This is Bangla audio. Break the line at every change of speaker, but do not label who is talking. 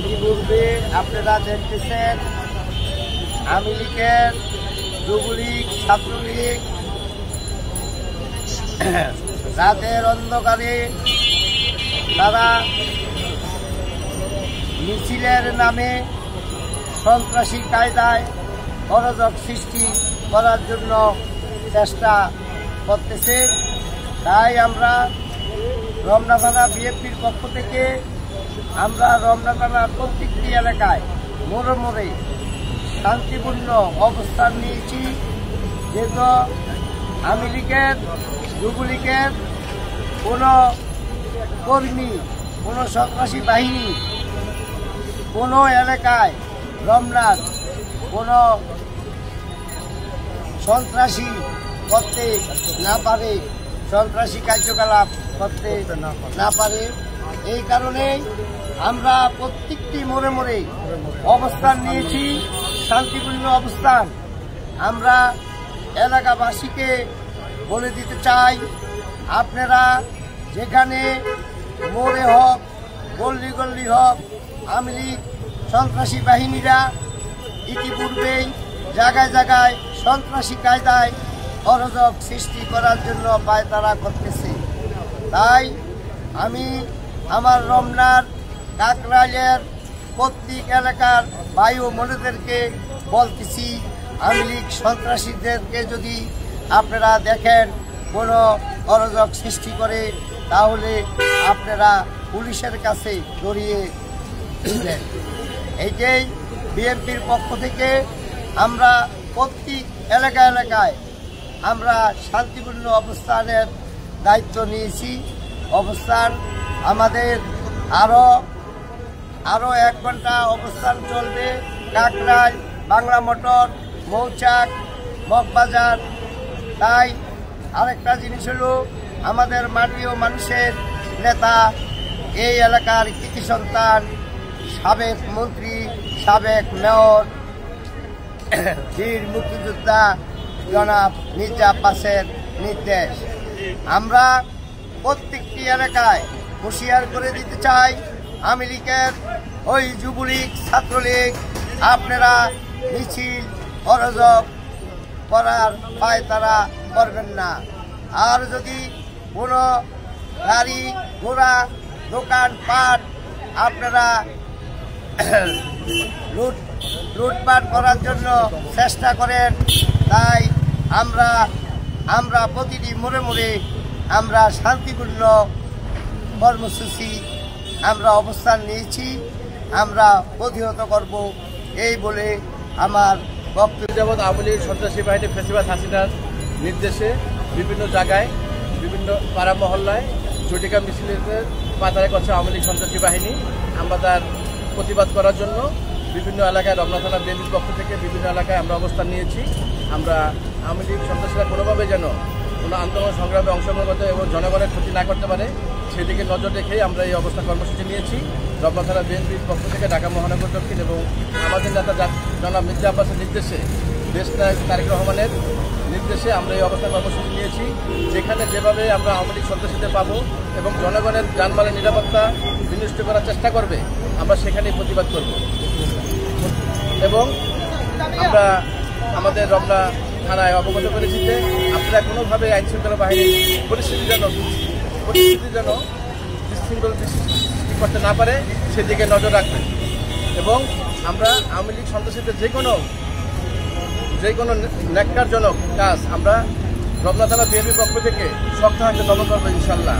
ইতিপূর্বে আপনারা দেখতেছেন আওয়ামী লীগের, যুবলীগ, ছাত্রলীগ রাতের অন্ধকারে তারা মিছিলের নামে সন্ত্রাসী কায়দায় অরাজক সৃষ্টি করার জন্য চেষ্টা করতেছে। তাই আমরা রমনা থানা বিএনপির পক্ষ থেকে আমরা রমনা থানার প্রত্যেকটি এলাকায় মোড়ে মোড়ে শান্তিপূর্ণ অবস্থান নিয়েছি। যেহেতু আওয়ামী লীগের, যুবলীগের কোনো কর্মী, কোনো সন্ত্রাসী বাহিনী কোনো এলাকায় রমনার কোনো সন্ত্রাসী করতে না পারে, সন্ত্রাসী কার্যকলাপ করতে না পারে। এই কারণে আমরা প্রত্যেকটি মোড়ে মোড়ে অবস্থান নিয়েছি, শান্তিপূর্ণ অবস্থান। আমরা এলাকাবাসীকে বলে দিতে চাই, আপনারা যেখানে মোড়ে হোক, গল্লি গল্লি হোক, আওয়ামী লীগ সন্ত্রাসী বাহিনীরা ইতিপূর্বেই জায়গায় জায়গায় সন্ত্রাসী কায়দায় অরাজক সৃষ্টি করার জন্য পায়তারা করতেছে। তাই আমি আমার রমনার, কাকরাইলের প্রত্যেক এলাকার ভাই ও বোনেদেরকে বলতেছি, আওয়ামী লীগ সন্ত্রাসীদেরকে যদি আপনারা দেখেন কোনো অরাজক সৃষ্টি করে, তাহলে আপনারা পুলিশের কাছে ধরিয়ে দিবেন। এইটাই বিএনপির পক্ষ থেকে আমরা প্রত্যেক এলাকায় আমরা শান্তিপূর্ণ অবস্থানের দায়িত্ব নিয়েছি। অবস্থান আমাদের আরো 1 ঘন্টা অবস্থান চলবে। কাকরাইল, বাংলা মোটর, মৌচাক, মগবাজার। তাই আরেকটা জিনিস হলো, আমাদের মাটি ও মানুষের নেতা, এই এলাকার কৃতি সন্তান, সাবেক মন্ত্রী, সাবেক মেয়র, বীর মুক্তিযোদ্ধা জনাব মির্জা আব্বাসের নির্দেশ আমরা প্রত্যেকটি এলাকায় হুঁশিয়ার করে দিতে চাই, আওয়ামী লীগের, ওই যুবলীগ, ছাত্রলীগ আপনারা মিছিল অরাজক করার পায়তারা করবেন না। আর যদি কোনো গাড়ি ঘোড়া, দোকানপাট আপনারা লুটপাট করার জন্য চেষ্টা করেন, তাই আমরা প্রতিটি মোড়ে মোড়ে আমরা শান্তিপূর্ণ কর্মসূচি আমরা অবস্থান নিয়েছি, আমরা প্রতিহত করব, এই বলে আমার বক্তব্য।
যাবৎ আওয়ামী লীগ সন্ত্রাসী বাহিনী ফেসিবাদ হাসিনার নির্দেশে বিভিন্ন জায়গায়, বিভিন্ন পাড়া মহল্লায় ঝটিকা মিছিলের পাতারে করছে আওয়ামী লীগ সন্ত্রাসী বাহিনী। আমরা তার প্রতিবাদ করার জন্য বিভিন্ন এলাকায় রমনা থানা বিএনপির পক্ষ থেকে বিভিন্ন এলাকায় আমরা অবস্থান নিয়েছি। আমরা আওয়ামী লীগ সন্ত্রাসীরা কোনোভাবে যেন কোনো আন্দোলন সংগ্রামে অংশগ্রহণ করতে এবং জনগণের ক্ষতি না করতে পারে, সেদিকে নজর রেখেই আমরা এই অবস্থান কর্মসূচি নিয়েছি। রমনা থানা বিএনপির পক্ষ থেকে ঢাকা মহানগর দক্ষিণ এবং আমাদের নেতা জনাব মির্জা আব্বাসের নির্দেশে, দেশ নায়ক তারেক রহমানের নির্দেশে আমরা এই অবস্থান কর্মসূচি নিয়েছি। যেখানে যেভাবে আমরা আওয়ামী লীগ সন্ত্রাসীদের পাবো এবং জনগণের যানবাহনের নিরাপত্তা বিনষ্ট করার চেষ্টা করবে, আমরা সেখানেই প্রতিবাদ করব। এবং আমরা আমাদের রমনা থানায় অবগত করেছি যে আপনারা কোনোভাবে আইনশৃঙ্খলা বাহিনীর পরিস্থিতি যেন বিশৃঙ্খল সৃষ্টি করতে না পারে, সেদিকে নজর রাখবেন। এবং আমরা আওয়ামী লীগ সন্ত্রাসীদের যে কোনো ন্যাক্কারজনক কাজ আমরা রমনা থানা বিএনপির পক্ষ থেকে শক্ত হাতে দমন করবো ইনশাল্লাহ।